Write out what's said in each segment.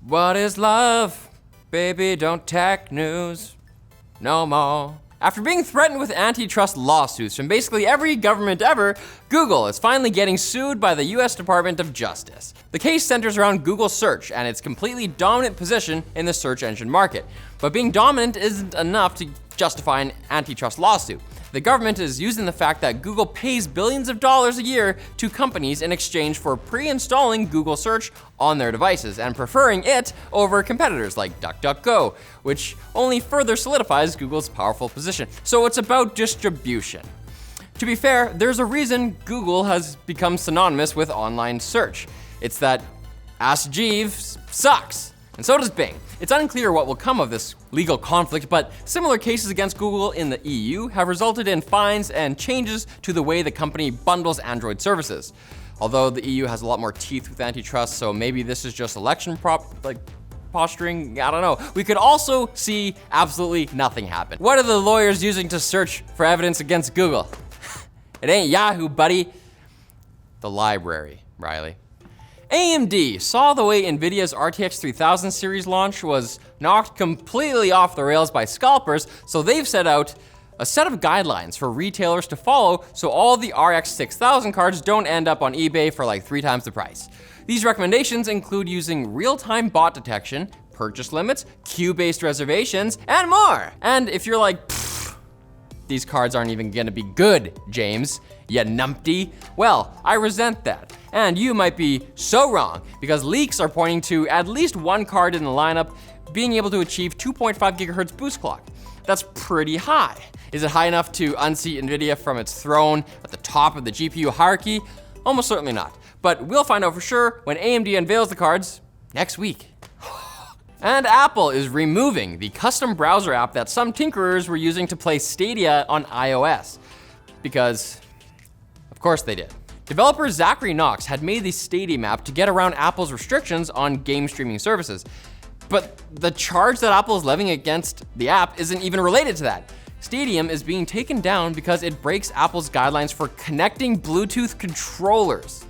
What is love? Baby, don't tech news no more. After being threatened with antitrust lawsuits from basically every government ever, Google is finally getting sued by the US Department of Justice. The case centers around Google Search and its completely dominant position in the search engine market. But being dominant isn't enough to justify an antitrust lawsuit. The government is using the fact that Google pays billions of dollars a year to companies in exchange for pre-installing Google Search on their devices and preferring it over competitors like DuckDuckGo, which only further solidifies Google's powerful position. So it's about distribution. To be fair, there's a reason Google has become synonymous with online search. It's that Ask Jeeves sucks, and so does Bing. It's unclear what will come of this legal conflict, but similar cases against Google in the EU have resulted in fines and changes to the way the company bundles Android services. Although the EU has a lot more teeth with antitrust, so maybe this is just election posturing, I don't know. We could also see absolutely nothing happen. What are the lawyers using to search for evidence against Google? It ain't Yahoo, buddy. The library, Riley. AMD saw the way NVIDIA's RTX 3000 series launch was knocked completely off the rails by scalpers, so they've set out a set of guidelines for retailers to follow so all the RX 6000 cards don't end up on eBay for like 3 times the price. These recommendations include using real-time bot detection, purchase limits, queue-based reservations, and more. And if you're like, these cards aren't even gonna be good, James, ya numpty, well, I resent that. And you might be so wrong, because leaks are pointing to at least one card in the lineup being able to achieve 2.5 gigahertz boost clock. That's pretty high. Is it high enough to unseat NVIDIA from its throne at the top of the GPU hierarchy? Almost certainly not. But we'll find out for sure when AMD unveils the cards next week. And Apple is removing the custom browser app that some tinkerers were using to play Stadia on iOS. Because, of course they did. Developer Zachary Knox had made the Stadia app to get around Apple's restrictions on game streaming services. But the charge that Apple is levying against the app isn't even related to that. Stadia is being taken down because it breaks Apple's guidelines for connecting Bluetooth controllers.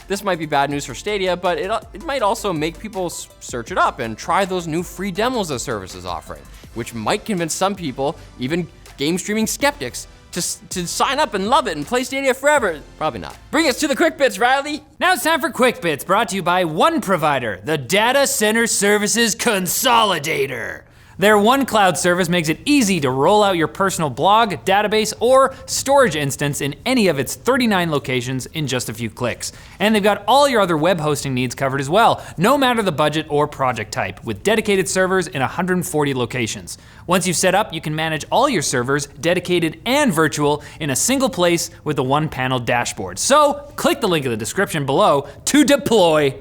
This might be bad news for Stadia, but it might also make people search it up and try those new free demos the service is offering, which might convince some people, even game streaming skeptics, to sign up and love it and play Stadia forever. Probably not. Bring us to the Quick Bits, Riley. Now it's time for Quick Bits, brought to you by OneProvider, the data center services consolidator. Their OneCloud service makes it easy to roll out your personal blog, database, or storage instance in any of its 39 locations in just a few clicks. And they've got all your other web hosting needs covered as well, no matter the budget or project type, with dedicated servers in 140 locations. Once you've set up, you can manage all your servers, dedicated and virtual, in a single place with a one-panel dashboard. So, click the link in the description below to deploy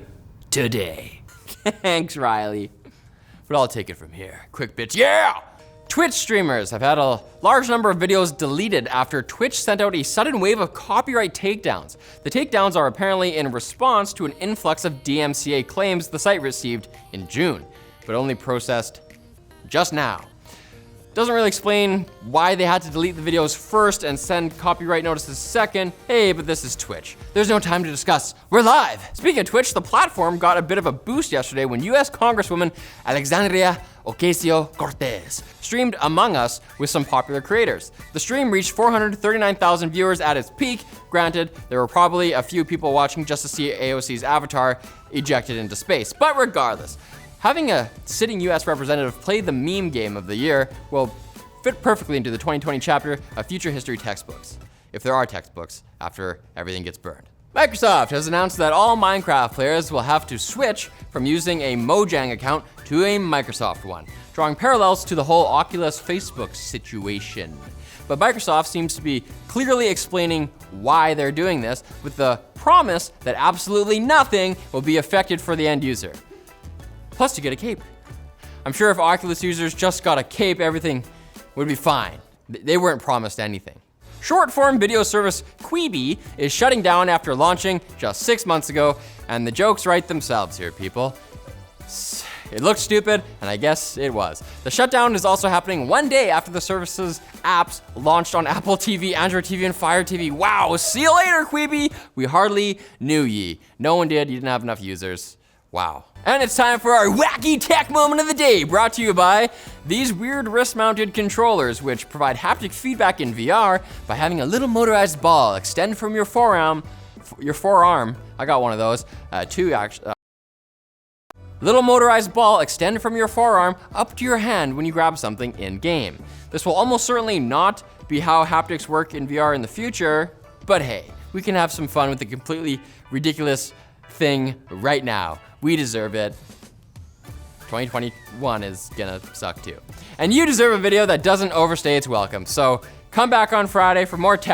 today. Thanks, Riley. But I'll take it from here. Quick Bits, yeah! Twitch streamers have had a large number of videos deleted after Twitch sent out a sudden wave of copyright takedowns. The takedowns are apparently in response to an influx of DMCA claims the site received in June, but only processed just now. Doesn't really explain why they had to delete the videos first and send copyright notices second. Hey, but this is Twitch. There's no time to discuss. We're live. Speaking of Twitch, the platform got a bit of a boost yesterday when US Congresswoman Alexandria Ocasio-Cortez streamed Among Us with some popular creators. The stream reached 439,000 viewers at its peak. Granted, there were probably a few people watching just to see AOC's avatar ejected into space. But regardless, having a sitting US representative play the meme game of the year will fit perfectly into the 2020 chapter of future history textbooks, if there are textbooks, after everything gets burned. Microsoft has announced that all Minecraft players will have to switch from using a Mojang account to a Microsoft one, drawing parallels to the whole Oculus Facebook situation. But Microsoft seems to be clearly explaining why they're doing this, with the promise that absolutely nothing will be affected for the end user. Plus, you get a cape. I'm sure if Oculus users just got a cape, everything would be fine. They weren't promised anything. Short-form video service Quibi is shutting down after launching just 6 months ago, and the jokes write themselves here, people. It looked stupid, and I guess it was. The shutdown is also happening one day after the service's apps launched on Apple TV, Android TV, and Fire TV. Wow, see you later, Quibi! We hardly knew ye. No one did, you didn't have enough users. Wow. And it's time for our wacky tech moment of the day, brought to you by these weird wrist-mounted controllers, which provide haptic feedback in VR by having a little motorized ball extend from your forearm. I got one of those, two actually. Little motorized ball extend from your forearm up to your hand when you grab something in-game. This will almost certainly not be how haptics work in VR in the future, but hey, we can have some fun with a completely ridiculous thing right now. We deserve it. 2021 is gonna suck too. And you deserve a video that doesn't overstay its welcome. So come back on Friday for more tech